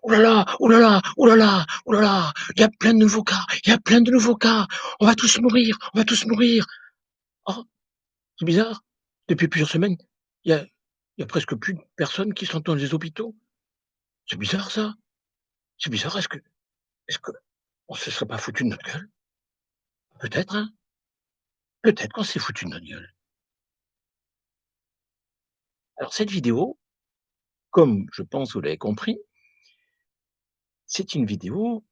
oh là là, oh là là, oh là là, oh là là, il y a plein de nouveaux cas, il y a plein de nouveaux cas, on va tous mourir, on va tous mourir. Oh, c'est bizarre, depuis plusieurs semaines, il y a il y a presque plus de personnes qui sont dans les hôpitaux. C'est bizarre ça, c'est bizarre. Est-ce que on se serait pas foutu de notre gueule? Peut-être, hein, peut-être qu'on s'est foutu de notre gueule. Alors cette vidéo, comme je pense vous l'avez compris, c'est une vidéo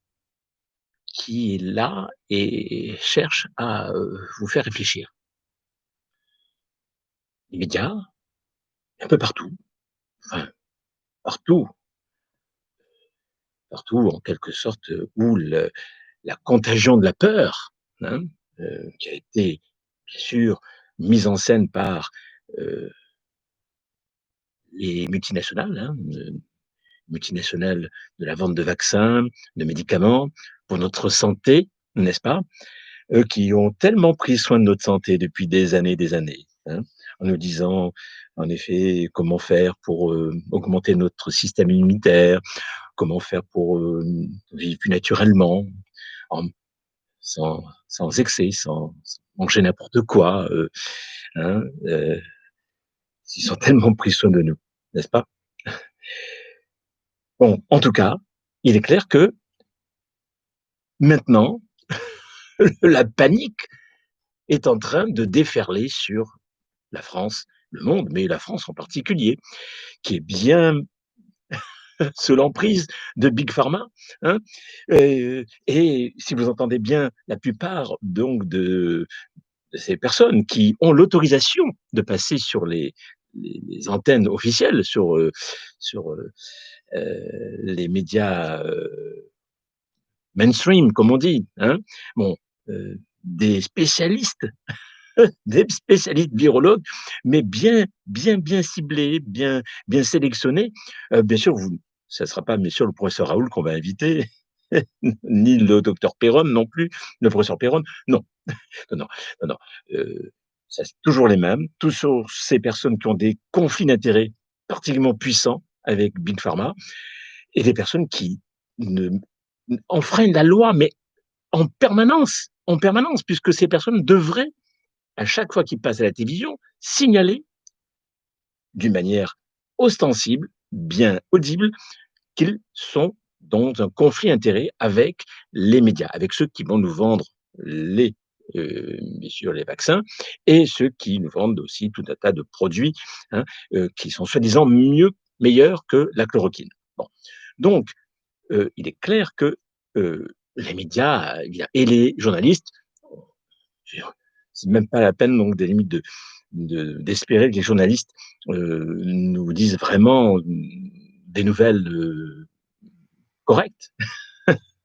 qui est là et cherche à, vous faire réfléchir. Les médias, un peu partout, enfin partout, partout en quelque sorte, où la contagion de la peur, hein, qui a été bien sûr mise en scène par, heu, les multinationales, hein, multinationales de la vente de vaccins, de médicaments pour notre santé, n'est-ce pas? Eux qui ont tellement pris soin de notre santé depuis des années, hein, en nous disant, en effet, comment faire pour, augmenter notre système immunitaire, comment faire pour, vivre plus naturellement, en sans excès, sans manger n'importe quoi, hein, ils sont tellement pris soin de nous, n'est-ce pas? Bon, en tout cas, il est clair que maintenant, la panique est en train de déferler sur la France, le monde, mais la France en particulier, qui est bien sous l'emprise de Big Pharma, hein. Et si vous entendez bien, la plupart donc de ces personnes qui ont l'autorisation de passer sur les antennes officielles, sur, les médias, mainstream comme on dit, hein. Bon, des spécialistes, des spécialistes virologues, mais bien ciblés, bien sélectionnés. Bien sûr, vous ça ne sera pas bien sûr le professeur Raoul qu'on va inviter, ni le docteur Perron non plus, le professeur Perron, non. Non, non, non, non, ça c'est toujours les mêmes, toujours ces personnes qui ont des conflits d'intérêts particulièrement puissants avec Big Pharma et des personnes qui ne enfreignent la loi, mais en permanence, puisque ces personnes devraient, à chaque fois qu'ils passent à la télévision, signaler d'une manière ostensible, bien audible, qu'ils sont dans un conflit d'intérêts avec les médias, avec ceux qui vont nous vendre les, bien sûr les vaccins et ceux qui nous vendent aussi tout un tas de produits, hein, qui sont soi-disant meilleurs que la chloroquine. Bon, donc il est clair que, les médias, eh bien et les journalistes, je veux dire, c'est même pas la peine donc des limites d'espérer que les journalistes, nous disent vraiment, des nouvelles, correctes,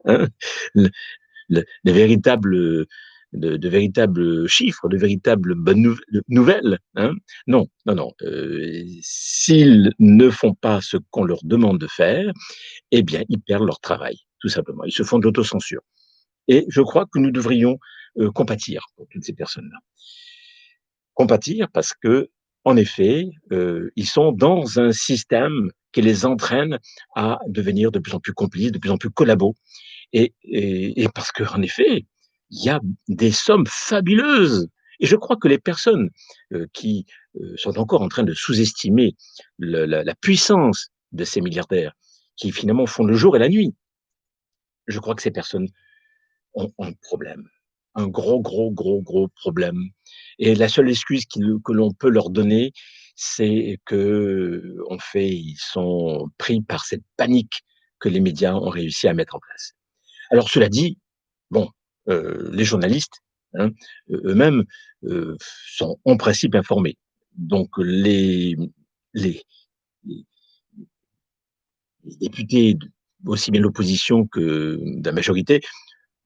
hein. Le les véritables, de véritables chiffres, de véritables bonnes nouvelles, hein. Non, non, non, s'ils ne font pas ce qu'on leur demande de faire, eh bien, ils perdent leur travail, tout simplement. Ils se font de l'autocensure et je crois que nous devrions, compatir pour toutes ces personnes-là. Compatir parce que, en effet, ils sont dans un système qui les entraîne à devenir de plus en plus complices, de plus en plus collabos et parce qu'en effet, il y a des sommes fabuleuses et je crois que les personnes, qui, sont encore en train de sous-estimer le la puissance de ces milliardaires qui finalement font le jour et la nuit, je crois que ces personnes ont un problème, un gros problème et la seule excuse que l'on peut leur donner, c'est qu'en fait, ils sont pris par cette panique que les médias ont réussi à mettre en place. Alors cela dit, bon, les journalistes, hein, eux-mêmes, sont en principe informés. Donc les les les députés, aussi bien de l'opposition que de la majorité,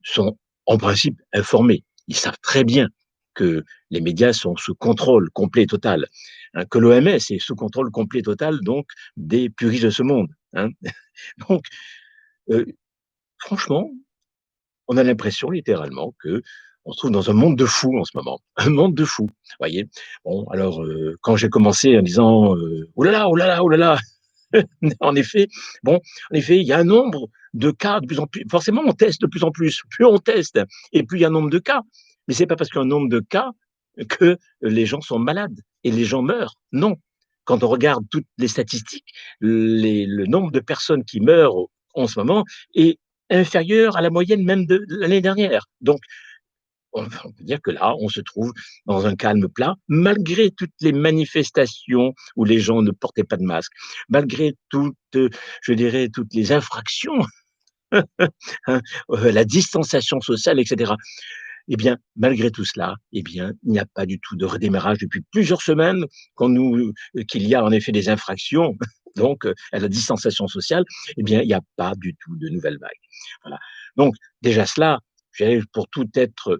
sont en principe informés. Ils savent très bien que les médias sont sous contrôle complet et total, hein, que l'OMS est sous contrôle complet et total donc des plus riches de ce monde, hein. Donc, heu, franchement, on a l'impression littéralement que on se trouve dans un monde de fous en ce moment, un monde de fous, voyez? Bon alors, quand j'ai commencé en disant, «Oh là là, oh là là, oh là là!» En effet, bon, en effet, il y a un nombre de cas de plus en plus forcément, on teste de plus en plus. Plus on teste et plus il y a un nombre de cas. Mais c'est pas parce qu'il y a un nombre de cas que les gens sont malades et les gens meurent. Non. Quand on regarde toutes les statistiques, le nombre de personnes qui meurent en ce moment est inférieur à la moyenne même de l'année dernière. Donc on peut dire que là, on se trouve dans un calme plat, malgré toutes les manifestations où les gens ne portaient pas de masque, malgré toutes, je dirais, toutes les infractions, hein, la distanciation sociale, et cetera. Eh bien, malgré tout cela, eh bien, il n'y a pas du tout de redémarrage depuis plusieurs semaines qu'il y a en effet des infractions, donc à la distanciation sociale, eh bien, il n'y a pas du tout de nouvelles vagues. Voilà. Donc déjà cela, je dirais pour tout être,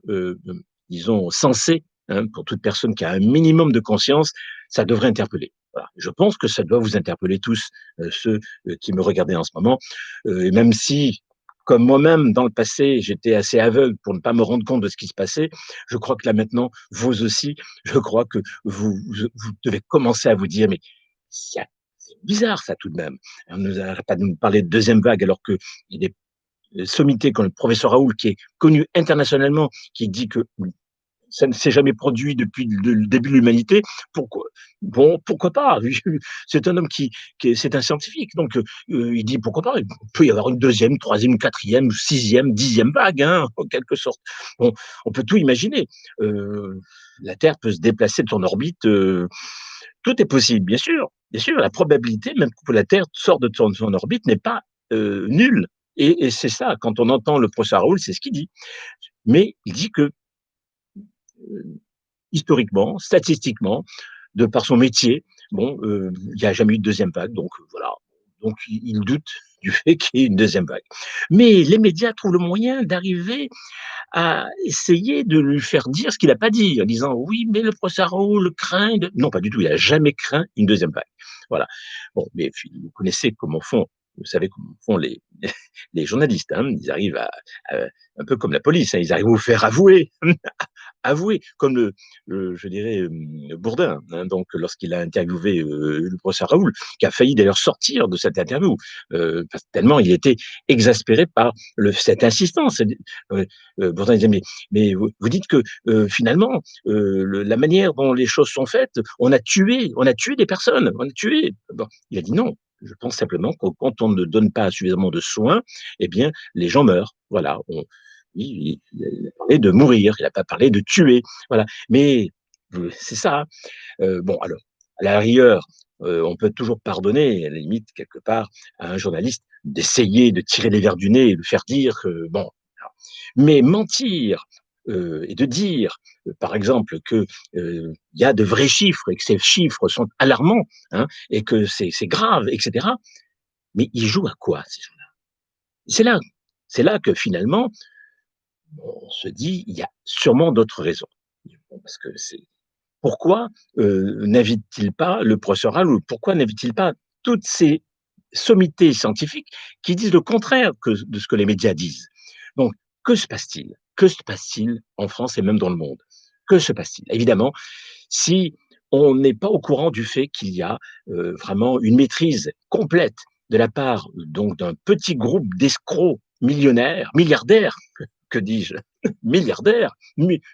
disons sensé, hein, pour toute personne qui a un minimum de conscience, ça devrait interpeller. Voilà. Je pense que ça doit vous interpeller tous, ceux, qui me regardaient en ce moment, et même si comme moi-même, dans le passé, j'étais assez aveugle pour ne pas me rendre compte de ce qui se passait. Je crois que là maintenant, vous aussi, je crois que vous devez commencer à vous dire, mais c'est bizarre ça tout de même. On nous arrête pas de nous parler de deuxième vague alors qu'il y a des sommités comme le professeur Raoul qui est connu internationalement, qui dit que ça ne s'est jamais produit depuis le début de l'humanité. Pourquoi Bon, pourquoi pas? C'est un homme c'est un scientifique, donc il dit pourquoi pas? Il peut y avoir une deuxième, troisième, quatrième, sixième, dixième vague, hein, en quelque sorte. On peut tout imaginer. La Terre peut se déplacer de son orbite. Tout est possible, bien sûr. Bien sûr, la probabilité, même que la Terre sorte de son orbite, n'est pas nulle. Et c'est ça, quand on entend le professeur Raoul, c'est ce qu'il dit. Mais il dit que historiquement, statistiquement, de par son métier, bon, il n'y a jamais eu de deuxième vague, donc voilà. Donc il doute du fait qu'il y ait une deuxième vague. Mais les médias trouvent le moyen d'arriver à essayer de lui faire dire ce qu'il n'a pas dit, en disant oui, mais le professeur Raoult craint. Non, pas du tout, il n'a jamais craint une deuxième vague. Voilà. Bon, mais vous connaissez comment font, vous savez comment font les journalistes. Hein, ils arrivent un peu comme la police, hein, ils arrivent à vous faire avouer avoué, comme je dirais, Bourdin, hein, donc lorsqu'il a interviewé, le professeur Raoul, qui a failli d'ailleurs sortir de cette interview, parce tellement il était exaspéré par cette insistance. Bourdin disait: «Mais vous dites que, finalement, la manière dont les choses sont faites, on a tué des personnes, on a tué». Bon, il a dit: «Non, je pense simplement que quand on ne donne pas suffisamment de soins, eh bien, les gens meurent. Voilà, il a parlé de mourir, il n'a pas parlé de tuer, voilà. Mais c'est ça. Bon, alors, à la rigueur, on peut toujours pardonner, à la limite, quelque part, à un journaliste d'essayer de tirer les vers du nez et de faire dire que bon, mais mentir et de dire, par exemple, que il y a de vrais chiffres et que ces chiffres sont alarmants, hein, et que c'est grave, etc. Mais ils jouent à quoi ces gens-là? C'est là, c'est là que finalement on se dit, il y a sûrement d'autres raisons. Bon, parce que c'est pourquoi n'invite-t-il pas le professeur Raoult? Pourquoi n'invite-t-il pas toutes ces sommités scientifiques qui disent le contraire de ce que les médias disent? Donc, que se passe-t-il? Que se passe-t-il en France et même dans le monde? Que se passe-t-il? Évidemment, si on n'est pas au courant du fait qu'il y a vraiment une maîtrise complète de la part donc d'un petit groupe d'escrocs millionnaires, milliardaires, que dis-je, milliardaires,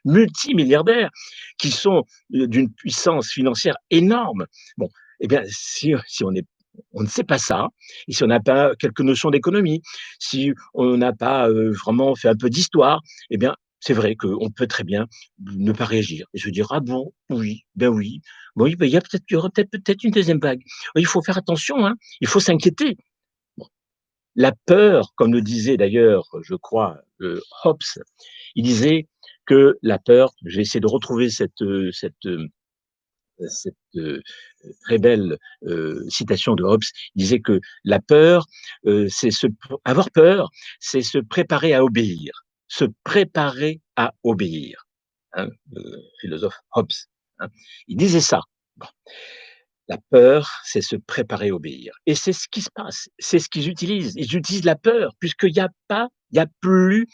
multimilliardaires, qui sont d'une puissance financière énorme. Bon, eh bien, si on ne sait pas ça, et si on n'a pas quelques notions d'économie, si on n'a pas vraiment fait un peu d'histoire, eh bien, c'est vrai qu'on peut très bien ne pas réagir et se dire ah bon, oui, ben oui, bon, oui, ben, il y aura peut-être une deuxième vague. Il faut faire attention, hein, il faut s'inquiéter. Bon, la peur, comme le disait d'ailleurs, je crois, Hobbes, il disait que la peur, j'ai essayé de retrouver cette très belle citation de Hobbes. Il disait que la peur, avoir peur, c'est se préparer à obéir. Se préparer à obéir. Hein, le philosophe Hobbes. Hein. Il disait ça. Bon. La peur, c'est se préparer à obéir. Et c'est ce qui se passe. C'est ce qu'ils utilisent. Ils utilisent la peur, puisqu'il n'y a pas, il n'y a plus,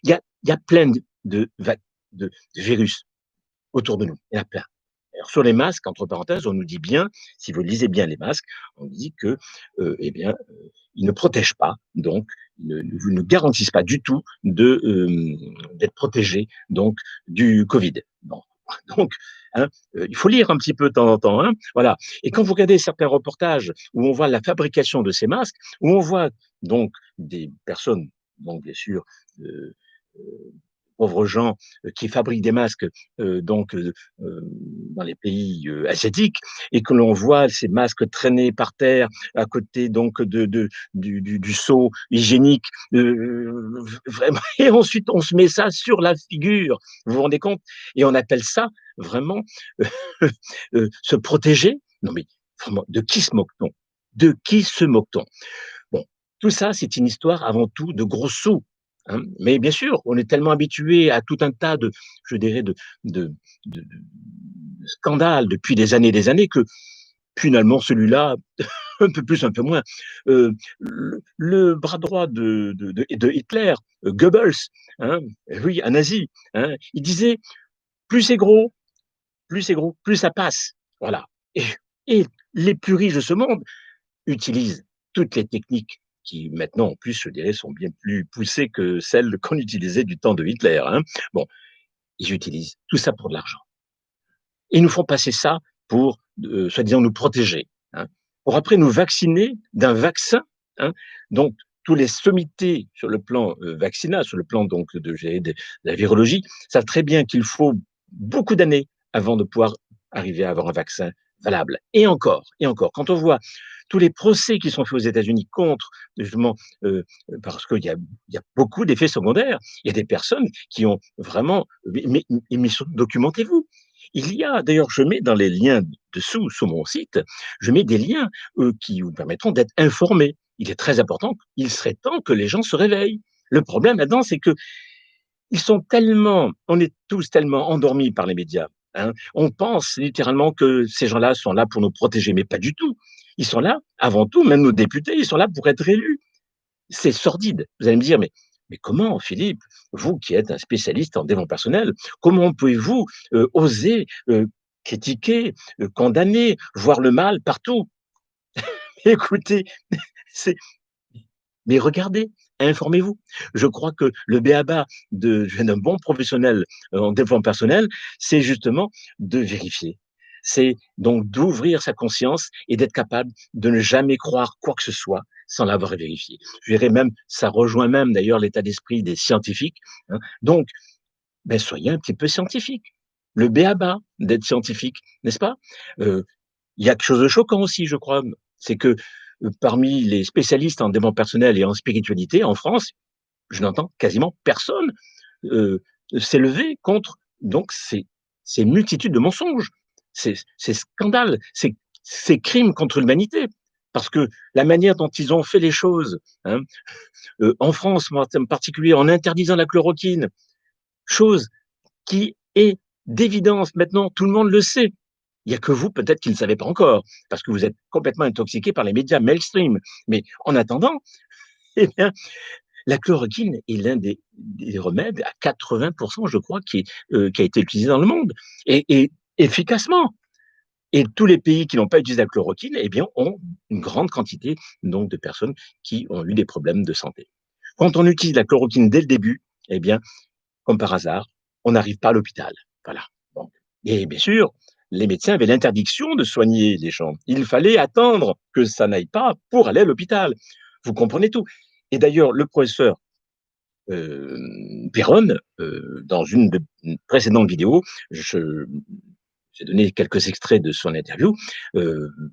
il y a plein de virus autour de nous. Il y en a plein. Alors sur les masques, entre parenthèses, on nous dit bien, si vous lisez bien les masques, on dit que, eh bien, ils ne protègent pas, donc vous ne garantissent pas du tout d'être protégé donc du Covid. Bon, donc, hein, il faut lire un petit peu de temps en temps, hein, voilà. Et quand vous regardez certains reportages où on voit la fabrication de ces masques, où on voit donc des personnes, donc bien sûr, heu heu, pauvres gens, qui fabriquent des masques, donc dans les pays, asiatiques, et que l'on voit ces masques traîner par terre à côté donc du seau hygiénique, vraiment, et ensuite on se met ça sur la figure. Vous vous rendez compte? Et on appelle ça vraiment se protéger? Non mais vraiment, de qui se moque-t-on? De qui se moque-t-on? Bon, tout ça, c'est une histoire avant tout de gros sous, hein. Mais bien sûr, on est tellement habitué à tout un tas de, je dirais, de scandales depuis des années que finalement celui-là, un peu plus, un peu moins. Le bras droit de Hitler, Goebbels, hein, oui, un nazi, hein, il disait: plus c'est gros, plus ça passe. Voilà. Et, et les plus riches de ce monde utilisent toutes les techniques qui maintenant, en plus, je dirais, sont bien plus poussées que celles qu'on utilisait du temps de Hitler, hein. Bon, ils utilisent tout ça pour de l'argent. Ils nous font passer ça pour, soi-disant, nous protéger, hein, pour après nous vacciner d'un vaccin, hein. Donc, tous les sommités sur le plan vaccinal, sur le plan donc de la virologie, savent très bien qu'il faut beaucoup d'années avant de pouvoir arriver à avoir un vaccin valable. Et encore, quand on voit tous les procès qui sont faits aux États-Unis contre, justement, parce il y a beaucoup d'effets secondaires. Il y a des personnes qui ont vraiment, mais documentez-vous. Il y a, d'ailleurs, je mets dans les liens dessous, sur mon site, je mets des liens qui vous permettront d'être informés. Il est très important, il serait temps que les gens se réveillent. Le problème là-dedans, c'est que on est tous tellement endormis par les médias, hein. On pense littéralement que ces gens-là sont là pour nous protéger, mais pas du tout. Ils sont là, avant tout, même nos députés, ils sont là pour être élus. C'est sordide. Vous allez me dire: «Mais comment Philippe, vous qui êtes un spécialiste en développement personnel, comment pouvez-vous, oser, critiquer, condamner, voir le mal partout?» Écoutez, c'est mais regardez, informez-vous. Je crois que le b.a-ba d'un bon professionnel, en développement personnel, c'est justement de vérifier. C'est donc d'ouvrir sa conscience et d'être capable de ne jamais croire quoi que ce soit sans l'avoir vérifié. Je dirais même, ça rejoint même d'ailleurs l'état d'esprit des scientifiques, hein. Donc, beh, soyez un petit peu scientifique. Le b.a-ba d'être scientifique, n'est-ce pas? Heu, il y a quelque chose de choquant aussi, je crois, c'est que, parmi les spécialistes en développement personnel et en spiritualité en France, je n'entends quasiment personne, heu, s'élever contre donc ces multitudes de mensonges, ces scandales, ces crimes contre l'humanité. Parce que la manière dont ils ont fait les choses, hein, en France, moi, en particulier, en interdisant la chloroquine, chose qui est d'évidence maintenant, tout le monde le sait. Il y a que vous peut-être qui ne le savez pas encore, parce que vous êtes complètement intoxiqué par les médias mainstream. Mais en attendant, eh bien, la chloroquine est l'un des remèdes à 80 je crois qui a été utilisé dans le monde, et efficacement. Et tous les pays qui n'ont pas utilisé la chloroquine, eh bien, ont une grande quantité donc de personnes qui ont eu des problèmes de santé. Quand on utilise la chloroquine dès le début, eh bien, comme par hasard, on n'arrive pas à l'hôpital. Voilà. Donc, et bien sûr, les médecins avaient l'interdiction de soigner les gens. Il fallait attendre que ça n'aille pas pour aller à l'hôpital. Vous comprenez tout. Et d'ailleurs, le professeur Perron, dans une précédente vidéo, je j'ai donné quelques extraits de son interview,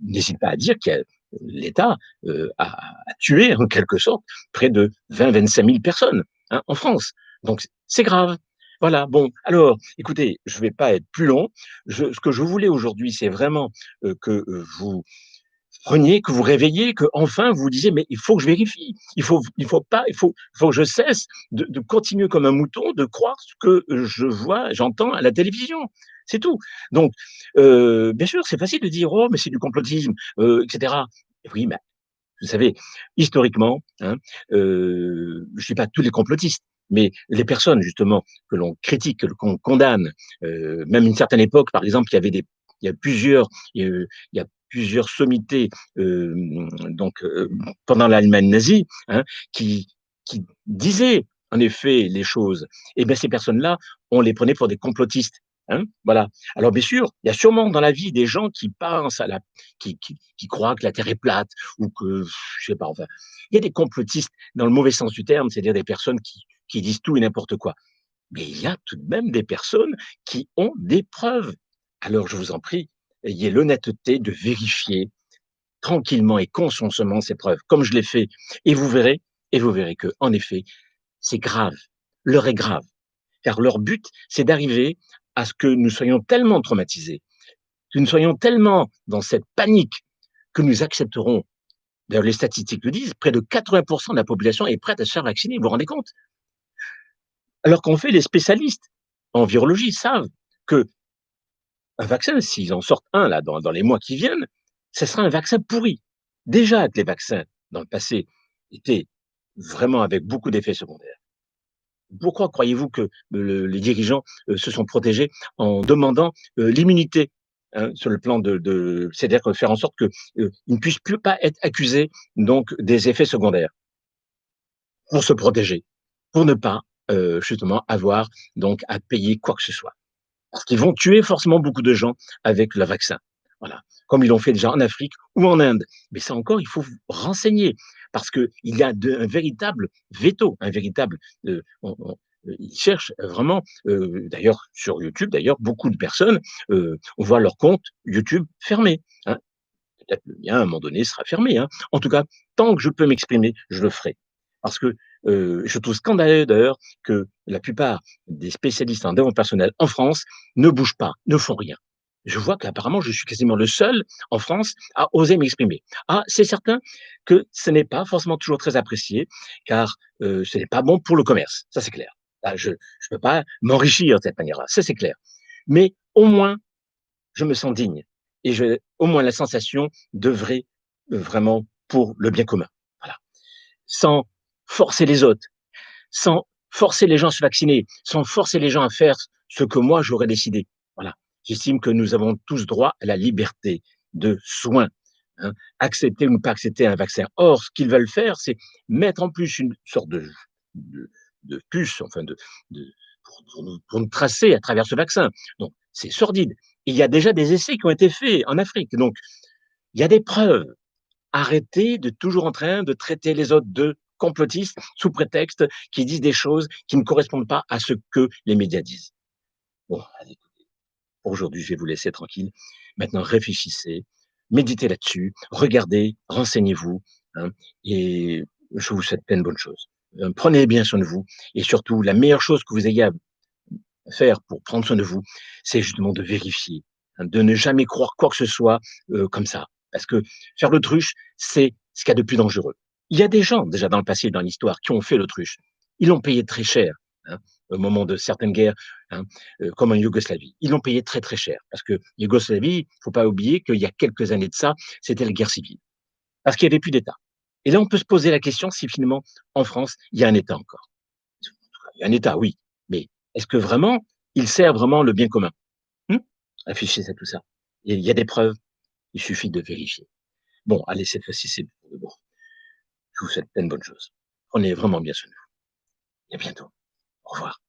n'hésite pas à dire que l'État a tué, en quelque sorte, près de 20-25 000 personnes, hein, en France. Donc c'est grave. Voilà, bon, alors, écoutez, je ne vais pas être plus long. Ce que je voulais aujourd'hui, c'est vraiment que vous preniez, que vous réveilliez, que enfin vous vous disiez: «Mais il faut que je vérifie. Il faut pas, il faut que je cesse de continuer comme un mouton, de croire ce que je vois, j'entends à la télévision». C'est tout. Donc, bien sûr, c'est facile de dire: «Oh, mais c'est du complotisme», et cetera. Oui, mais vous savez, historiquement, hein, je dis pas tous les complotistes, mais les personnes justement que l'on critique, que l'on condamne, même une certaine époque, par exemple, il y avait Il y a plusieurs, il y a plusieurs sommités, donc pendant l'Allemagne nazie, hein, qui qui disaient en effet les choses. Et bien ces personnes-là, on les prenait pour des complotistes, hein, voilà. Alors bien sûr, il y a sûrement dans la vie des gens qui pensent à la qui croient que la terre est plate ou que je sais pas, enfin, il y a des complotistes dans le mauvais sens du terme, c'est-à-dire des personnes qui disent tout et n'importe quoi. Mais il y a tout de même des personnes qui ont des preuves. Alors je vous en prie, ayez l'honnêteté de vérifier tranquillement et consciencieusement ces preuves, comme je l'ai fait, et vous verrez et vous verrez que, en effet, c'est grave. L'heure est grave, car leur but, c'est d'arriver à ce que nous soyons tellement traumatisés, que nous soyons tellement dans cette panique que nous accepterons. D'ailleurs, les statistiques le disent, près de 80% de la population est prête à se faire vacciner, vous vous rendez compte? Alors qu'en fait, les spécialistes en virologie savent que un vaccin, s'ils en sortent un là dans les mois qui viennent, ce sera un vaccin pourri. Déjà que les vaccins, dans le passé, étaient vraiment avec beaucoup d'effets secondaires. Pourquoi croyez-vous que les dirigeants se sont protégés en demandant l'immunité, hein, sur le plan c'est-à-dire que faire en sorte qu'ils ne puissent plus pas être accusés donc des effets secondaires pour se protéger, pour ne pas justement avoir donc à payer quoi que ce soit. Parce qu'ils vont tuer forcément beaucoup de gens avec le vaccin. Voilà. Comme ils l'ont fait déjà en Afrique ou en Inde. Mais ça encore, il faut vous renseigner parce qu'il y a un véritable veto, un véritable. Ils cherchent vraiment, d'ailleurs sur YouTube, d'ailleurs, beaucoup de personnes, on voit leur compte YouTube fermé, hein. Peut-être le mien, à un moment donné, sera fermé, hein. En tout cas, tant que je peux m'exprimer, je le ferai. Parce que je trouve scandaleux d'ailleurs que la plupart des spécialistes en développement personnel en France ne bougent pas, ne font rien. Je vois qu'apparemment, je suis quasiment le seul en France à oser m'exprimer. Ah, c'est certain que ce n'est pas forcément toujours très apprécié, car ce n'est pas bon pour le commerce, ça c'est clair. Ah, je ne peux pas m'enrichir de cette manière-là, ça c'est clair. Mais au moins, je me sens digne et j'ai au moins la sensation d'œuvrer vraiment pour le bien commun. Voilà. Sans forcer les autres, sans forcer les gens à se vacciner, sans forcer les gens à faire ce que moi j'aurais décidé. Voilà. J'estime que nous avons tous droit à la liberté de soins, hein, accepter ou ne pas accepter un vaccin. Or, ce qu'ils veulent faire, c'est mettre en plus une sorte de, de puce, enfin pour nous tracer à travers ce vaccin. Donc, c'est sordide. Et il y a déjà des essais qui ont été faits en Afrique. Donc, il y a des preuves. Arrêtez de toujours en train de traiter les autres de complotistes sous prétexte qu'ils disent des choses qui ne correspondent pas à ce que les médias disent. Bon, allez, pour aujourd'hui, je vais vous laisser tranquille. Maintenant, réfléchissez, méditez là-dessus, regardez, renseignez-vous, hein, et je vous souhaite plein de bonnes choses. Prenez bien soin de vous et surtout, la meilleure chose que vous ayez à faire pour prendre soin de vous, c'est justement de vérifier, hein, de ne jamais croire quoi que ce soit comme ça. Parce que faire l'autruche, c'est ce qu'il y a de plus dangereux. Il y a des gens, déjà dans le passé, dans l'histoire, qui ont fait l'autruche. Ils l'ont payé très cher, hein, au moment de certaines guerres, hein, comme en Yougoslavie. Ils l'ont payé très très cher. Parce que Yougoslavie, il ne faut pas oublier qu'il y a quelques années de ça, c'était la guerre civile. Parce qu'il n'y avait plus d'État. Et là, on peut se poser la question si finalement, en France, il y a un État encore. Il y a un État, oui, mais est-ce que vraiment il sert vraiment le bien commun? Mmh? Réfléchissez à tout ça. Et il y a des preuves, il suffit de vérifier. Bon, allez, cette fois-ci, c'est pour de bon. Je vous souhaite plein de bonnes choses. Prenez vraiment bien soin de vous et à bientôt. Au revoir.